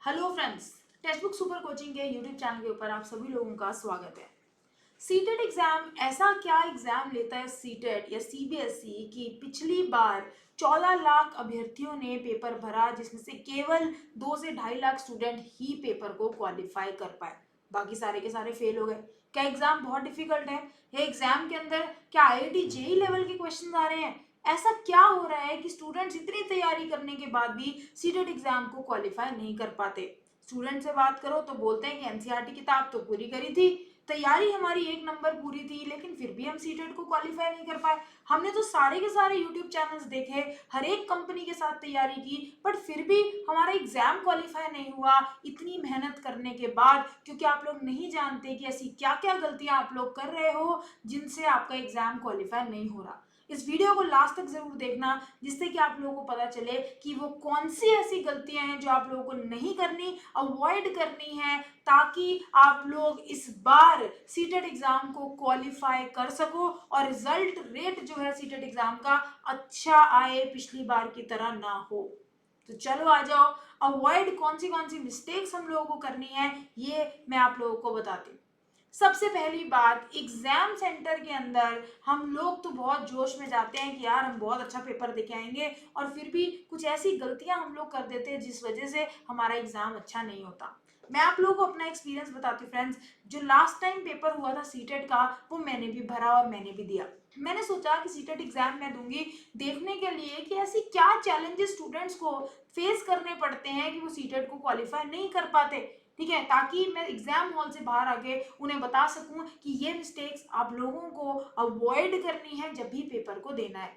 Hello friends, text book super coaching के YouTube channel के ऊपर आप सभी लोगों का स्वागत है। सीटेट एग्जाम ऐसा क्या एग्जाम लेता है सीटेट या सीबीएसई कि पिछली बार 14 लाख अभ्यर्थियों ने पेपर भरा, जिसमें से केवल 2 से 2.5 लाख स्टूडेंट ही पेपर को क्वालिफाई कर पाए, बाकी सारे के सारे फेल हो गए। क्या एग्जाम बहुत डिफिकल्ट है? ये एग्जाम के अंदर क्या आईआईटी जेई लेवल के क्वेश्चन आ रहे हैं? ऐसा क्या हो रहा है कि स्टूडेंट्स इतनी तैयारी करने के बाद भी सीटेट एग्जाम को क्वालिफाई नहीं कर पाते? स्टूडेंट से बात करो तो बोलते हैं कि एनसीईआरटी किताब तो पूरी करी थी, तैयारी हमारी 1 नंबर पूरी थी, लेकिन फिर भी हम सीटेट को क्वालिफाई नहीं कर पाए। हमने तो सारे के सारे यूट्यूब चैनल्स देखे, हर एक कंपनी के साथ तैयारी की, बट फिर भी हमारा एग्जाम क्वालिफाई नहीं हुआ इतनी मेहनत करने के बाद, क्योंकि आप लोग नहीं जानते कि ऐसी क्या क्या गलतियां आप लोग कर रहे हो जिनसे आपका एग्जाम क्वालिफाई नहीं हो रहा। इस वीडियो को लास्ट तक जरूर देखना, जिससे कि आप लोगों को पता चले कि वो कौन सी ऐसी गलतियां हैं जो आप लोगों को नहीं करनी, अवॉइड करनी है, ताकि आप लोग इस बार सीटेट एग्जाम को क्वालिफाई कर सको और रिजल्ट रेट जो है सीटेट एग्जाम का अच्छा आए, पिछली बार की तरह ना हो। तो चलो आ जाओ, अवॉइड कौन सी मिस्टेक्स हम लोगों को करनी है ये मैं आप लोगों को बताती हूँ। सबसे पहली बात, एग्जाम सेंटर के अंदर हम लोग तो बहुत जोश में जाते हैं कि यार हम बहुत अच्छा पेपर देके आएंगे, और फिर भी कुछ ऐसी गलतियां हम लोग कर देते हैं जिस वजह से हमारा एग्जाम अच्छा नहीं होता। मैं आप लोगों को अपना एक्सपीरियंस बताती हूँ फ्रेंड्स। जो लास्ट टाइम पेपर हुआ था सीटेट का, वो मैंने भी भरा और मैंने भी दिया। मैंने सोचा कि सीटेट एग्जाम मैं दूंगी, देखने के लिए कि ऐसी क्या चैलेंजेस स्टूडेंट्स को फेस करने पड़ते हैं कि वो सीटेट को क्वालिफाई नहीं कर पाते। ठीक है, ताकि मैं एग्जाम हॉल से बाहर आके उन्हें बता सकूं कि ये मिस्टेक्स आप लोगों को अवॉइड करनी है जब भी पेपर को देना है।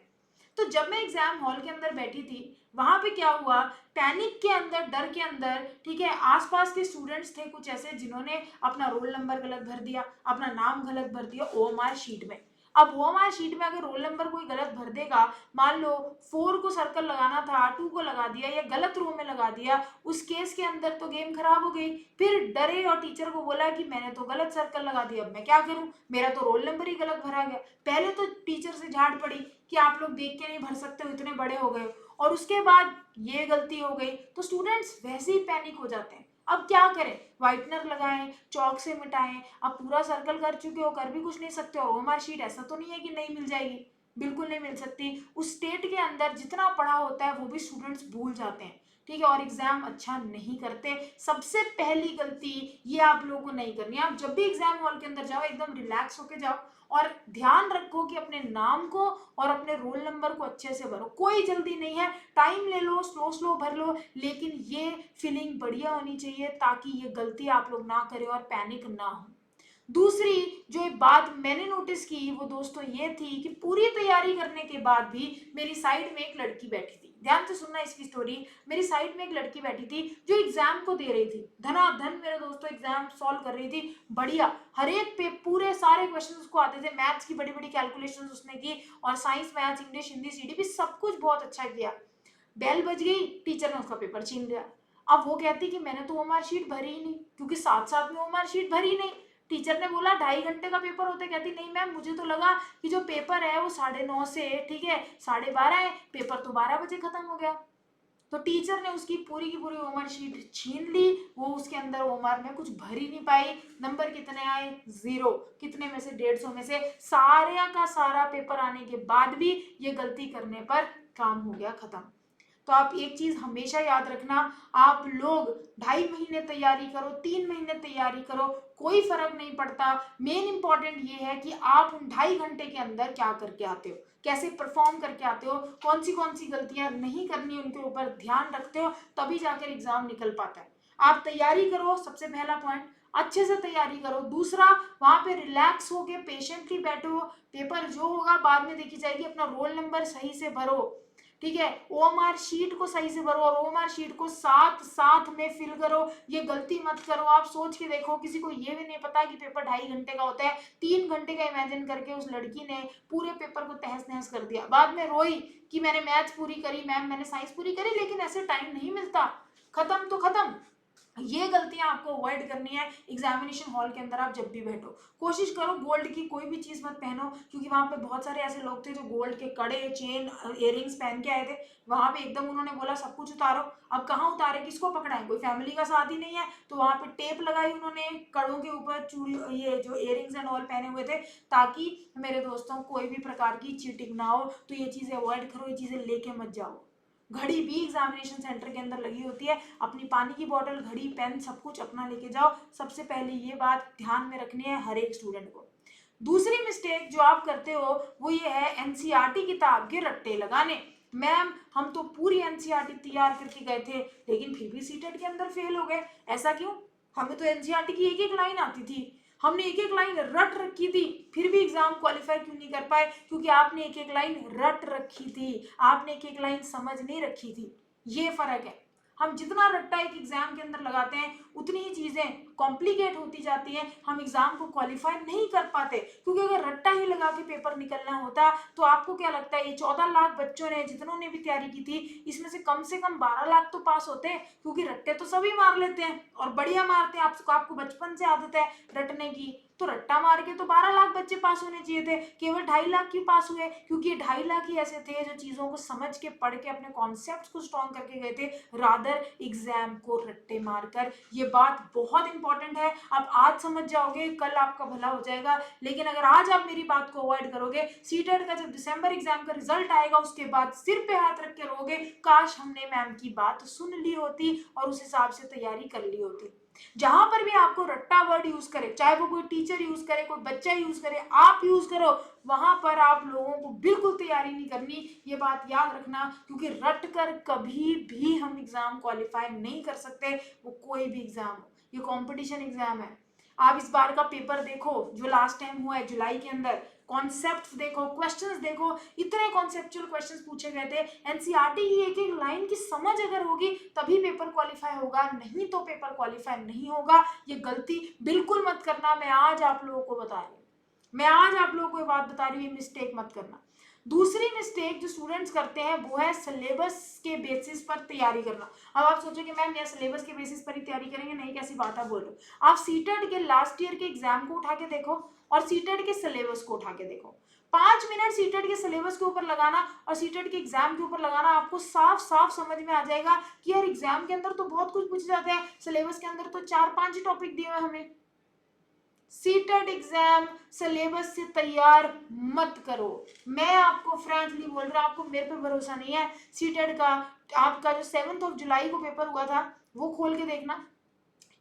तो जब मैं एग्जाम हॉल के अंदर बैठी थी, वहां पे क्या हुआ, पैनिक के अंदर, डर के अंदर, ठीक है, आसपास के स्टूडेंट्स थे कुछ ऐसे जिन्होंने अपना रोल नंबर गलत भर दिया, अपना नाम गलत भर दिया ओएमआर शीट में। अब ओएमआर शीट में अगर रोल नंबर कोई गलत भर देगा, मान लो 4 को सर्कल लगाना था 2 को लगा दिया या गलत रो में लगा दिया, उस केस के अंदर तो गेम खराब हो गई। फिर डरे और टीचर को बोला कि मैंने तो गलत सर्कल लगा दिया, अब मैं क्या करूं, मेरा तो रोल नंबर ही गलत भरा गया। पहले तो टीचर से झाड़ पड़ी कि आप लोग देख के नहीं भर सकते हो, इतने बड़े हो गए हो, और उसके बाद ये गलती हो गई तो स्टूडेंट्स वैसे ही पैनिक हो जाते हैं। अब क्या करें, व्हाइटनर लगाएं, चौक से मिटाएं, अब पूरा सर्कल कर चुके हो, कर भी कुछ नहीं सकते, और ओएमआर शीट ऐसा तो नहीं है कि नहीं मिल जाएगी, बिल्कुल नहीं मिल सकती। उस स्टेट के अंदर जितना पढ़ा होता है वो भी स्टूडेंट्स भूल जाते हैं, ठीक है, और एग्जाम अच्छा नहीं करते। सबसे पहली गलती ये आप लोगों को नहीं करनी है। आप जब भी एग्जाम हॉल के अंदर जाओ, एकदम रिलैक्स होके जाओ और ध्यान रखो कि अपने नाम को और अपने रोल नंबर को अच्छे से भरो। कोई जल्दी नहीं है, टाइम ले लो, स्लो स्लो भर लो, लेकिन ये फीलिंग बढ़िया होनी चाहिए ताकि ये गलती आप लोग ना करें और पैनिक ना हो। दूसरी जो एक बात मैंने नोटिस की वो दोस्तों ये थी कि पूरी तैयारी करने के बाद भी मेरी साइड में एक लड़की बैठी थी। ध्यान से सुनना इसकी स्टोरी। मेरी साइड में एक लड़की बैठी थी जो एग्जाम को दे रही थी, धनाधन मेरे दोस्तों एग्जाम सॉल्व कर रही थी, बढ़िया, हर एक पे पूरे सारे क्वेश्चन उसको आते थे, मैथ्स की बड़ी बड़ी कैलकुलेशन उसने की, और science maths English Hindi CDP सब कुछ बहुत अच्छा किया। बेल बज गई, टीचर ने उसका पेपर छीन लिया। अब वो कहती कि मैंने तो ओमार शीट भरी ही नहीं, क्योंकि साथ साथ में ओमार शीट भरी नहीं। टीचर ने बोला 2.5 घंटे का पेपर होता है, कहती नहीं मैम, मुझे तो लगा कि जो पेपर है वो 9:30 से, ठीक है, 12:30 है, पेपर तो 12 बजे खत्म हो गया। तो टीचर ने उसकी पूरी की पूरी ओमर शीट छीन ली, वो उसके अंदर ओमर में कुछ भर ही नहीं पाई। नंबर कितने आए? 0। कितने में से? 150 में से। सारे का सारा पेपर आने के बाद भी ये गलती करने पर काम हो गया खत्म। तो आप एक चीज हमेशा याद रखना, आप लोग 2.5 महीने तैयारी करो, 3 महीने तैयारी करो, कोई फर्क नहीं पड़ता। मेन इंपॉर्टेंट ये है कि आप उन 2.5 घंटे के अंदर क्या करके आते हो, कैसे परफॉर्म करके आते हो, कौन सी गलतियां नहीं करनी उनके ऊपर ध्यान रखते हो, तभी जाकर एग्जाम निकल पाता है। आप तैयारी करो, सबसे पहला पॉइंट, अच्छे से तैयारी करो। दूसरा, वहां पे रिलैक्स होके पेशेंटली बैठो, पेपर जो होगा बाद में देखी जाएगी, अपना रोल नंबर सही से भरो, ठीक है, ओएमआर शीट को सही से भरो और ओएमआर शीट को साथ साथ में फिल करो। ये गलती मत करो। आप सोच के देखो, किसी को ये भी नहीं पता कि पेपर 2.5 घंटे का होता है, 3 घंटे का इमेजिन करके उस लड़की ने पूरे पेपर को तहस नहस कर दिया। बाद में रोई कि मैंने मैथ्स पूरी करी मैम, मैंने साइंस पूरी करी, लेकिन ऐसे टाइम नहीं मिलता। खत्म तो खत्म, ये गलतियां आपको अवॉइड करनी है एग्जामिनेशन हॉल के अंदर। आप जब भी बैठो कोशिश करो गोल्ड की कोई भी चीज मत पहनो, क्योंकि वहां पे बहुत सारे ऐसे लोग थे जो गोल्ड के कड़े, चेन, इयररिंग्स पहन के आए थे। वहां पे एकदम उन्होंने बोला सब कुछ उतारो। अब कहाँ उतारे, किसको पकड़ाएं, कोई फैमिली का साथ ही नहीं है, तो वहां पे टेप लगाई उन्होंने कड़ों के ऊपर, चूड़ी, ये जो इयररिंग्स एंड ऑल पहने हुए थे, ताकि मेरे दोस्तों कोई भी प्रकार की चीटिंग ना हो। तो ये चीजें अवॉइड करो, ये चीजें लेके मत जाओ। घड़ी भी एग्जामिनेशन सेंटर के अंदर लगी होती है, अपनी पानी की बोतल, घड़ी, पेन सब कुछ अपना लेके जाओ। सबसे पहले ये बात ध्यान में रखनी है हर एक स्टूडेंट को। दूसरी मिस्टेक जो आप करते हो वो ये है एनसीईआरटी किताब के रट्टे लगाने। मैम हम तो पूरी एनसीईआरटी तैयार करके गए थे लेकिन फिर भी सीटेट के अंदर फेल हो गए, ऐसा क्यों? हमें तो एनसीईआरटी की एक एक लाइन आती थी, हमने एक एक लाइन रट रखी थी, फिर भी एग्जाम क्वालिफाई क्यों नहीं कर पाए? क्योंकि आपने एक एक लाइन रट रखी थी, आपने एक एक लाइन समझ नहीं रखी थी। ये फर्क है। हम जितना रट्टा एक एग्जाम के अंदर लगाते हैं उतनी ही चीजें कॉम्प्लिकेट होती जाती हैं, हम एग्जाम को क्वालिफाई नहीं कर पाते। क्योंकि अगर रट्टा ही लगा के पेपर निकलना होता तो आपको क्या लगता है ये 14 लाख बच्चों ने जितनों ने भी तैयारी की थी इसमें से कम 12 लाख तो पास होते हैं, क्योंकि रट्टे तो सभी मार लेते हैं और बढ़िया मारते हैं। आपको बचपन से आदत है रटने की, तो रट्टा मार के तो 12 लाख बच्चे पास होने चाहिए थे, केवल 2.5 लाख क्यों पास हुए? क्योंकि 2.5 लाख ही ऐसे थे जो चीजों को समझ के, पढ़ के, अपने कॉन्सेप्ट्स को स्ट्रॉन्ग करके गए थे, रादर एग्जाम को रट्टे मारकर। ये बात बहुत इंपॉर्टेंट है। आप आज समझ जाओगे कल आपका भला हो जाएगा, लेकिन अगर आज आप मेरी बात को अवॉइड करोगे, सीटेट का जब दिसंबर एग्जाम का रिजल्ट आएगा उसके बाद सिर पे हाथ रख के रोगे, काश हमने मैम की बात सुन ली होती और उस हिसाब से तैयारी कर ली होती। जहां पर भी आपको रट्टा वर्ड यूज करे, चाहे वो कोई टीचर यूज करे, कोई बच्चा यूज करे, आप यूज करो, वहां पर आप लोगों को बिल्कुल तैयारी नहीं करनी। ये बात याद रखना, क्योंकि रट कर कभी भी हम एग्जाम क्वालिफाई नहीं कर सकते, वो कोई भी एग्जाम हो। ये कंपटीशन एग्जाम है। आप इस बार का पेपर देखो जो लास्ट टाइम हुआ है जुलाई के अंदर, कॉन्सेप्ट्स देखो, क्वेश्चंस देखो, इतने कॉन्सेप्चुअल क्वेश्चंस पूछे गए थे। एनसीईआरटी की एक एक लाइन की समझ अगर होगी तभी पेपर क्वालिफाई होगा, नहीं तो पेपर क्वालिफाई नहीं होगा। ये गलती बिल्कुल मत करना, मैं आज आप लोगों को बता रही हूँ, मैं आज आप लोगों को ये बात बता रही हूँ, ये मिस्टेक मत करना। दूसरी मिस्टेक जो स्टूडेंट्स करते हैं वो है सिलेबस के बेसिस पर तैयारी करना। अब आप सोचो कि मैम ये सिलेबस के बेसिस पर ही तैयारी करेंगे, नहीं, कैसी बात आप बोल रहे हो? आप सीटेट के लास्ट ईयर के एग्जाम को उठा के देखो और सीटेट के सिलेबस को उठा के देखो। 5 मिनट सीटेट के सिलेबस के ऊपर लगाना और सीटेट के एग्जाम के ऊपर लगाना, आपको साफ साफ समझ में आ जाएगा कि यार एग्जाम के अंदर तो बहुत कुछ पूछ जाता है, सिलेबस के अंदर तो 4-5 ही टॉपिक दिए हुए हमें। सीटेट एग्जाम सिलेबस से तैयार मत करो, मैं आपको फ्रैंकली बोल रहा हूँ, आपको मेरे पे भरोसा नहीं है। सीटेट का आपका जो 7 जुलाई को पेपर हुआ था वो खोल के देखना,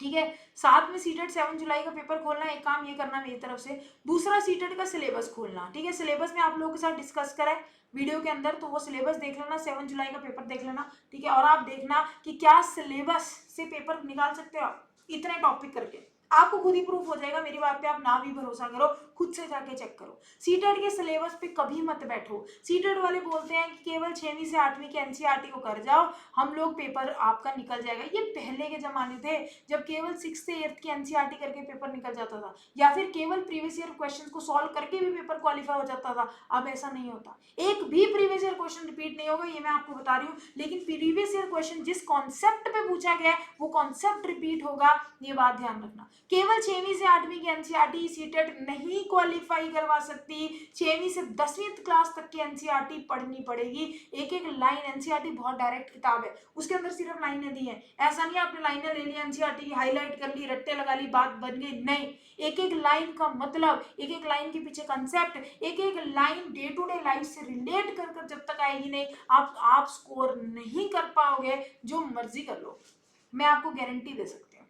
ठीक है? साथ में सीटेट 7 जुलाई का पेपर खोलना, एक काम ये करना मेरी तरफ से। दूसरा सीटेट का सिलेबस खोलना, ठीक है? सिलेबस में आप लोगों के साथ डिस्कस करें वीडियो के अंदर, तो वो सिलेबस देख लेना, 7 जुलाई का पेपर देख लेना, ठीक है? और आप देखना कि क्या सिलेबस से पेपर निकाल सकते हो आप इतने टॉपिक करके। आपको खुद ही प्रूफ हो जाएगा, मेरी बात पे आप ना भी भरोसा करो, खुद से जाके चेक करो। सीटेट के सिलेबस पे कभी मत बैठो। सीटेट वाले बोलते हैं कि केवल 6वीं से 8वीं के एनसीईआरटी को कर जाओ, हम लोग पेपर आपका निकल जाएगा। ये पहले के जमाने थे जब केवल 6 से 8 की एनसीईआरटी करके पेपर निकल जाता था, या फिर केवल प्रीवियस ईयर क्वेश्चन को सॉल्व करके भी पेपर क्वालिफाई हो जाता था। अब ऐसा नहीं होता, एक भी प्रीवियस ईयर क्वेश्चन रिपीट नहीं होगा, ये मैं आपको बता रही हूँ। लेकिन प्रीवियस ईयर क्वेश्चन जिस कॉन्सेप्ट पे पूछा गया है वो कॉन्सेप्ट रिपीट होगा, ये बात ध्यान रखना। केवल 6वीं से 8वीं की एनसीईआरटी सीटेट नहीं क्वालिफाई करवा सकती, 6वीं से 10वीं क्लास तक की एनसीईआरटी पढ़नी पड़ेगी। एक एक लाइन, एनसीईआरटी बहुत डायरेक्ट किताब है, उसके अंदर सिर्फ लाइनें दी हैं। ऐसा नहीं आपने लाइनें ले ली, एनसीईआरटी की हाईलाइट कर ली, रट्टे लगा ली, बात बन गई, नहीं। एक एक लाइन का मतलब, एक एक लाइन के पीछे कंसेप्ट, एक एक line day to day life से रिलेट कर कर जब तक आएगी नहीं, आप स्कोर नहीं कर पाओगे, जो मर्जी कर लो, मैं आपको गारंटी दे सकती हूँ,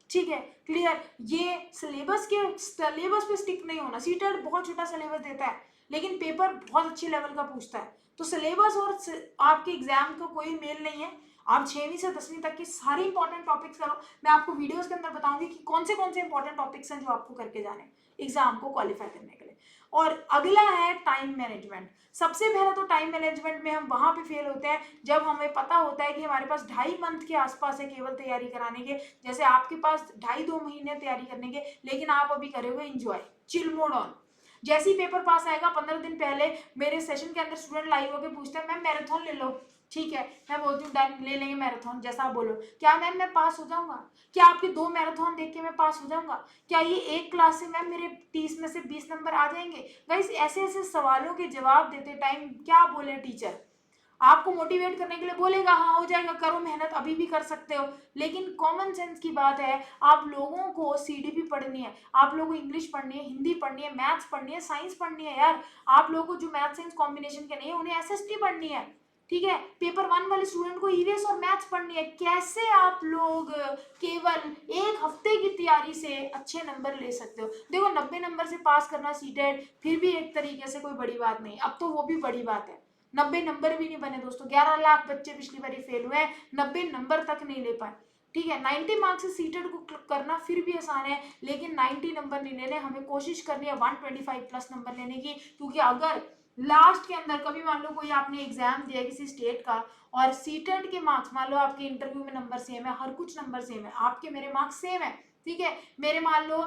ठीक है? क्लियर? ये सिलेबस पे स्टिक नहीं होना। सीटेट बहुत छोटा सिलेबस देता है लेकिन पेपर बहुत अच्छे लेवल का पूछता है, तो सिलेबस और आपके एग्जाम का कोई मेल नहीं है। आप 6वीं से 10वीं तक की सारी इंपॉर्टेंट टॉपिक्स करो, मैं आपको वीडियोस के अंदर बताऊंगी कि कौन से इंपॉर्टेंट टॉपिक्स हैं जो आपको करके जाने एग्जाम को क्वालिफाई करने के लिए। और अगला है टाइम मैनेजमेंट। सबसे पहले तो टाइम मैनेजमेंट में हम वहां पे फेल होते हैं जब हमें पता होता है कि हमारे पास 2.5 मंथ के आसपास है केवल तैयारी कराने के। जैसे आपके पास 2.5-2 महीने तैयारी करने के, लेकिन आप अभी करे हुए एंजॉय, चिल मोड ऑन। जैसे ही पेपर पास आएगा 15 दिन पहले मेरे सेशन के अंदर स्टूडेंट लाइव होकर पूछते हैं मैम मैराथन ले लो, ठीक है, मैं बोलती हूँ डन, ले लेंगे मैराथन, जैसा आप बोलो। क्या मैम मैं पास हो जाऊंगा? क्या आपके 2 मैराथन देख के मैं पास हो जाऊंगा? क्या ये एक क्लास से मैम मेरे 30 में से 20 नंबर आ जाएंगे? गाइस, ऐसे ऐसे सवालों के जवाब देते टाइम क्या बोले टीचर? आपको मोटिवेट करने के लिए बोलेगा हाँ हो जाएगा, करो मेहनत, अभी भी कर सकते हो। लेकिन कॉमन सेंस की बात है, आप लोगों को सीडीपी पढ़नी है, आप लोगों को इंग्लिश पढ़नी है, हिंदी पढ़नी है, मैथ्स पढ़नी है, साइंस पढ़नी है यार। आप लोगों को जो मैथ साइंस कॉम्बिनेशन के नहीं है उन्हें एसएसटी पढ़नी है। ठीक है, पेपर 1 वाले स्टूडेंट को ईवीएस और मैथ्स पढ़नी है। कैसे आप लोग केवल एक हफ्ते की तैयारी से अच्छे नंबर ले सकते हो? देखो, 90 नंबर से पास करना सीटेट फिर भी एक तरीके से कोई बड़ी बात नहीं, अब तो वो भी बड़ी बात है। 90 नंबर भी नहीं बने दोस्तों, 11 लाख बच्चे पिछली बार फेल हुए हैं, 90 नंबर तक नहीं ले पाए। ठीक है, 90 मार्क्स से सीटेट को करना फिर भी आसान है, लेकिन 90 नंबर नहीं लेने, हमें कोशिश करनी है 125 प्लस नंबर लेने की। क्योंकि अगर लास्ट के अंदर कभी मान लो कोई आपने एग्जाम दिया किसी स्टेट का और सीटेट के मार्क्स, मान लो आपके इंटरव्यू में नंबर सेम है, हर कुछ नंबर सेम है, आपके मेरे मार्क्स सेम है। ठीक है, मेरे मान लो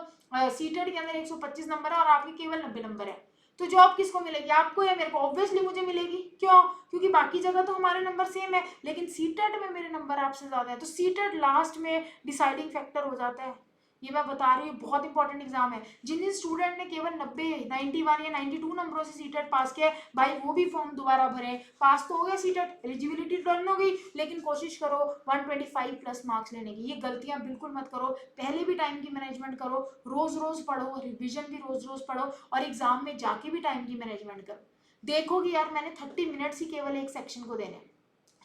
सीटेट के अंदर 125 नंबर है और आपके केवल 90 नंबर है, तो जॉब किसको मिलेगी? आपको या मेरे को? ऑब्वियसली मुझे मिलेगी। क्यों? क्योंकि बाकी जगह तो हमारे नंबर सेम है, लेकिन सीटेट में मेरे नंबर आपसे ज्यादा है, तो सीटेट लास्ट में डिसाइडिंग फैक्टर हो जाता है। ये मैं बता रही हूँ, बहुत इंपॉर्टेंट एग्जाम है। जिन स्टूडेंट ने केवल 90, 91 या 92 नंबरों से सीटेट पास किया है, भाई वो भी फॉर्म दोबारा भरे। पास तो हो गया सीटेट, एलिजिबिलिटी टर्न हो गई, लेकिन कोशिश करो 125 प्लस मार्क्स लेने की। ये गलतियां बिल्कुल मत करो, पहले भी टाइम की मैनेजमेंट करो, रोज रोज पढ़ो, रिविजन भी रोज रोज पढ़ो, और एग्जाम में जाके भी टाइम की मैनेजमेंट करो। देखो कि यार मैंने 30 मिनट्स ही केवल एक सेक्शन को देने,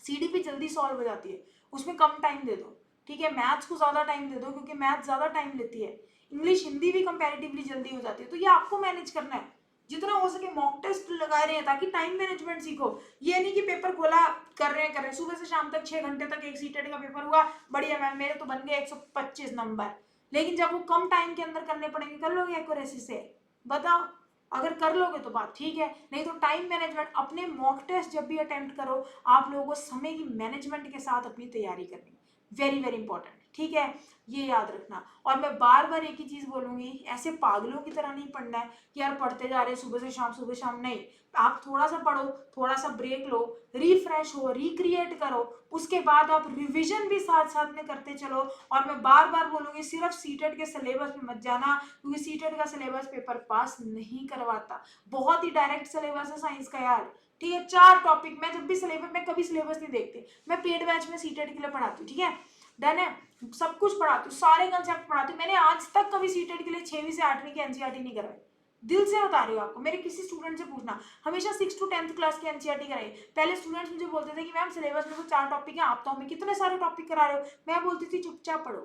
सीडीपी जल्दी सॉल्व हो जाती है, उसमें कम टाइम दे दो। ठीक है, मैथ्स को ज्यादा टाइम दे दो क्योंकि मैथ्स ज्यादा टाइम लेती है। इंग्लिश हिंदी भी कंपैरेटिवली जल्दी हो जाती है, तो ये आपको मैनेज करना है। जितना हो सके मॉक टेस्ट लगा रहे हैं ताकि टाइम मैनेजमेंट सीखो। ये नहीं कि पेपर खोला कर रहे हैं सुबह से शाम तक 6 घंटे तक एक सीटेट का पेपर हुआ, बढ़िया मैम मेरे तो बन गए 125 नंबर, लेकिन जब वो कम टाइम के अंदर करने पड़ेंगे, कर लोगे एक्यूरेसी से? बताओ। अगर कर लोगे तो बात ठीक है, नहीं तो टाइम मैनेजमेंट, अपने मॉक टेस्ट जब भी अटेम्प्ट करो, आप लोगों को समय की मैनेजमेंट के साथ अपनी तैयारी करनी, वेरी वेरी इंपॉर्टेंट। ठीक है, ये याद रखना। और मैं बार बार एक ही चीज बोलूंगी, ऐसे पागलों की तरह नहीं पढ़ना है कि यार पढ़ते जा रहे हैं सुबह से शाम, नहीं। आप थोड़ा सा पढ़ो, थोड़ा सा ब्रेक लो, रिफ्रेश हो, रिक्रिएट करो, उसके बाद आप रिविजन भी साथ साथ में करते चलो। और मैं बार बार बोलूंगी, सिर्फ सीटेट के सिलेबस में मत जाना, क्योंकि सीटेट का सिलेबस पेपर पास नहीं करवाता। बहुत ही डायरेक्ट सिलेबस है साइंस का यार। ठीक है, 4 टॉपिक, मैं जब भी सिलेबस, मैं कभी सिलेबस नहीं देखती, मैं पेड बैच में सीटेट के लिए पढ़ाती हूँ। ठीक है, डन है, सब कुछ पढ़ाती हूँ, सारे कंसेप्ट पढ़ाती हूँ। मैंने आज तक कभी सीटेट के लिए 6वीं से 8वीं की एनसीईआरटी नहीं करवाई, दिल से बता रही हूँ आपको, मेरे किसी स्टूडेंट से पूछना, हमेशा 6 to 10th क्लास की एनसीईआरटी कराई। पहले स्टूडेंट्स मुझे बोलते थे कि मैम सिलेबस में तो 4 टॉपिक है, आप तो हमें कितने सारे टॉपिक करा रहे हो। मैं बोलती थी चुपचाप पढ़ो,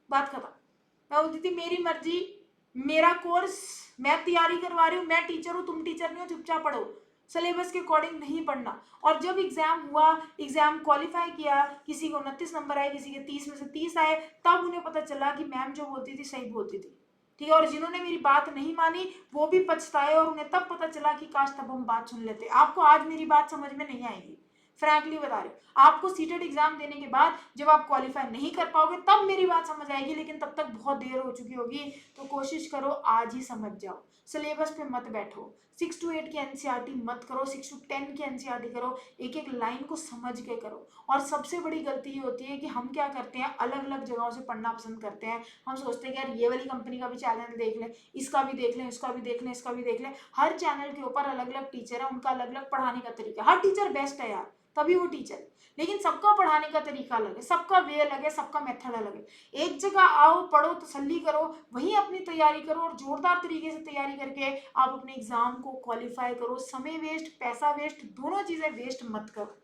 बात खत्म। मैं बोलती थी मेरी मर्जी, मेरा कोर्स, मैं तैयारी करवा रही हूँ, मैं टीचर हूँ, तुम टीचर नहीं हो, चुपचाप पढ़ो, सिलेबस के अकॉर्डिंग नहीं पढ़ना। और जब एग्जाम हुआ, एग्जाम क्वालिफाई किया, किसी को 29 नंबर आए, किसी के 30 में से 30 आए, तब उन्हें पता चला कि मैम जो बोलती थी सही बोलती थी। ठीक है, और जिन्होंने मेरी बात नहीं मानी वो भी पछताए, और उन्हें तब पता चला कि काश तब हम बात सुन लेते। आपको आज मेरी बात समझ में नहीं आएगी, फ्रैंकली बता रही हूँ। आपको सीटेट एग्जाम देने के बाद जब आप क्वालिफाई नहीं कर पाओगे तब मेरी बात समझ आएगी, लेकिन तब तक बहुत देर हो चुकी होगी। तो कोशिश करो आज ही समझ जाओ, सिलेबस पे मत बैठो, 6 to 8 की एनसीईआरटी मत करो, 6 to 10 की एनसीईआरटी करो, एक एक लाइन को समझ के करो। और सबसे बड़ी गलती ये होती है कि हम क्या करते हैं, अलग अलग जगहों से पढ़ना पसंद करते हैं। हम सोचते हैं कि यार ये वाली कंपनी का भी चैनल देख लें, इसका भी देख लें, इसका भी देख लें, इसका भी देख लें। हर चैनल के ऊपर अलग अलग टीचर है, उनका अलग अलग पढ़ाने का तरीका, हर टीचर बेस्ट है यार, तभी वो टीचर, लेकिन सबका पढ़ाने का तरीका अलग है, सबका वे अलग है, सबका मेथड अलग है। एक जगह आओ, पढ़ो, तसल्ली करो, वहीं अपनी तैयारी करो, और जोरदार तरीके से तैयारी करके आप अपने एग्जाम को क्वालिफाई करो। समय वेस्ट, पैसा वेस्ट, दोनों चीजें वेस्ट मत करो।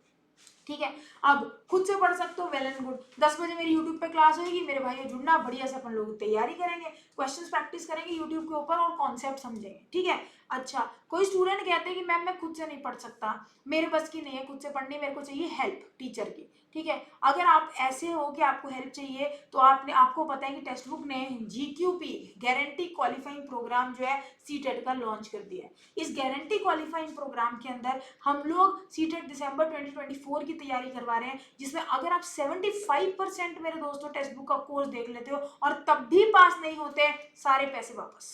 ठीक है, अब खुद से पढ़ सकते हो, वेल एंड गुड। 10 बजे मेरी यूट्यूब पे क्लास होगी, मेरे भाइयों जुड़ना, बढ़िया से अपन लोग तैयारी करेंगे, क्वेश्चंस प्रैक्टिस करेंगे यूट्यूब के ऊपर और कॉन्सेप्ट समझेंगे। ठीक है, अच्छा, कोई स्टूडेंट कहते हैं कि मैम मैं खुद से नहीं पढ़ सकता, मेरे बस की नहीं है खुद से पढ़नी, मेरे को चाहिए हेल्प टीचर की। ठीक है, अगर आप ऐसे हो कि आपको हेल्प चाहिए, तो आपको पता है कि टेक्स्ट बुक ने जीक्यूपी, गारंटी क्वालिफाइंग प्रोग्राम जो है सीटेट का लॉन्च कर दिया है। इस गारंटी क्वालिफाइंग प्रोग्राम के अंदर हम लोग सीटेट दिसंबर 2024 की तैयारी करवा रहे हैं, जिसमें अगर आप 75% मेरे दोस्तों टेक्स्ट बुक का कोर्स देख लेते हो और तब भी पास नहीं होते, सारे पैसे वापस।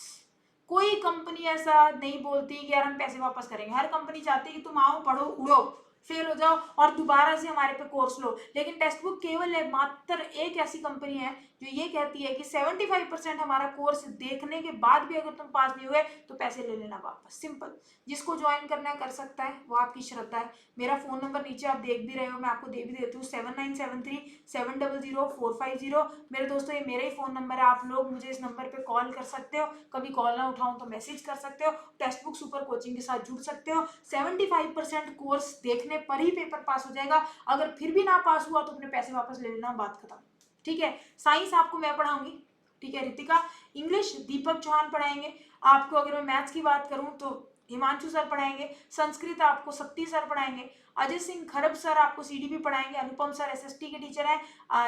कोई कंपनी ऐसा नहीं बोलती कि यार हम पैसे वापस करेंगे, हर कंपनी चाहती है कि तुम आओ, पढ़ो, उड़ो, फेल हो जाओ और दोबारा से हमारे पे कोर्स लो। लेकिन टेक्स्ट बुक केवल है मात्र एक ऐसी कंपनी है जो ये कहती है कि 75% हमारा कोर्स देखने के बाद भी अगर तुम पास नहीं हुए तो पैसे ले लेना वापस, सिंपल। जिसको ज्वाइन करना कर सकता है, वो आपकी श्रद्धा है। मेरा फोन नंबर नीचे आप देख भी रहे हो, मैं आपको दे भी देती हूँ, 7973700450। मेरे दोस्तों ये मेरा ही फोन नंबर है, आप लोग मुझे इस नंबर पे कॉल कर सकते हो, कभी कॉल ना उठाऊं तो मैसेज कर सकते हो, टेक्स्ट बुक सुपर कोचिंग के साथ जुड़ सकते हो। 75% कोर्स देखने पर ही पेपर पास हो जाएगा, अगर फिर भी ना पास हुआ तो अपने पैसे वापस ले लेना, बात खत्म। ठीक है, साइंस आपको मैं पढ़ाऊंगी, ठीक है रितिका, इंग्लिश दीपक चौहान पढ़ाएंगे आपको, अगर मैं मैथ्स की बात करूं तो हिमांशु सर पढ़ाएंगे, संस्कृत आपको शक्ति सर पढ़ाएंगे, अजय सिंह खरब सर आपको सीडीपी पढ़ाएंगे, अनुपम सर एसएसटी के टीचर हैं,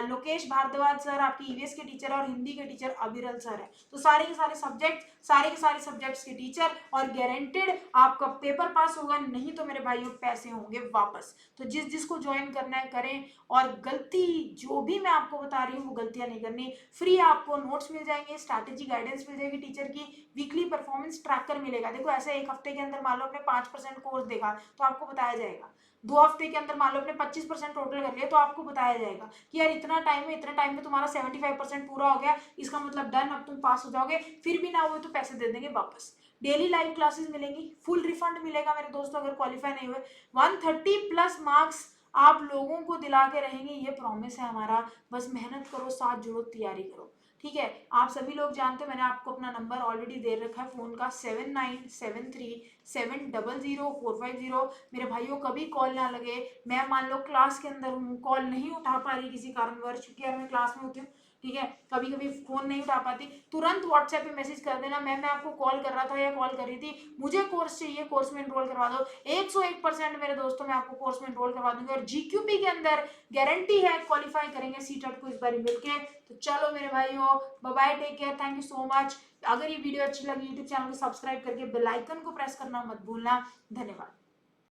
लोकेश भारद्वाज सर आपकी ईवीएस के टीचर और हिंदी के टीचर अविरल सर है। तो सारे के सारे सब्जेक्ट, सारे के सारे सब्जेक्ट्स के टीचर, और गारंटेड आपका पेपर पास होगा, नहीं तो मेरे भाइयों पैसे होंगे वापस। तो जिस जिसको ज्वाइन करना है करें, और गलती जो भी मैं आपको बता रही हूँ वो गलतियां नहीं करनी। फ्री आपको नोट्स मिल जाएंगे, स्ट्रैटेजी गाइडेंस मिल जाएगी टीचर की, वीकली परफॉर्मेंस ट्रैकर मिलेगा। देखो ऐसे एक हफ्ते के अंदर मान लो आपने 5% कोर्स देखा तो आपको बताया जाएगा, 2 हफ्ते के अंदर मान लो आपने 25% टोटल कर लिया तो आपको बताया जाएगा कि यार इतना टाइम है, इतना टाइम में तुम्हारा 75% पूरा हो गया, इसका मतलब डन, अब तुम पास हो जाओगे। फिर भी ना हुए तो पैसे दे देंगे वापस। डेली लाइव क्लासेस मिलेंगी, फुल रिफंड मिलेगा मेरे दोस्तों अगर क्वालिफाई नहीं हुए। 130+ मार्क्स आप लोगों को दिला के रहेंगे, ये प्रॉमिस है हमारा। बस मेहनत करो, साथ जुड़ो, तैयारी करो, ठीक है। आप सभी लोग जानते हो मैंने आपको अपना नंबर ऑलरेडी दे रखा है फोन का, 7973700450। मेरे भाइयों कभी कॉल ना लगे, मैं मान लो क्लास के अंदर हूँ, कॉल नहीं उठा पा रही किसी कारणवश, क्योंकि यार मैं क्लास में होती हूँ, ठीक है, कभी कभी फोन नहीं उठा पाती, तुरंत व्हाट्सएप पे मैसेज कर देना, मैं आपको कॉल कर रहा था या कॉल कर रही थी, मुझे कोर्स चाहिए, कोर्स में एनरोल करवा दो। 101% मेरे दोस्तों मैं आपको कोर्स में एनरोल करवा दूंगी, और जीक्यूपी के अंदर गारंटी है क्वालिफाई करेंगे सीटेट को इस बार मिलके। तो चलो मेरे भाइयों, bye bye, take care, thank you so much. अगर ये वीडियो अच्छी लगी यूट्यूब चैनल को सब्सक्राइब करके बेल आइकन को प्रेस करना मत भूलना। धन्यवाद।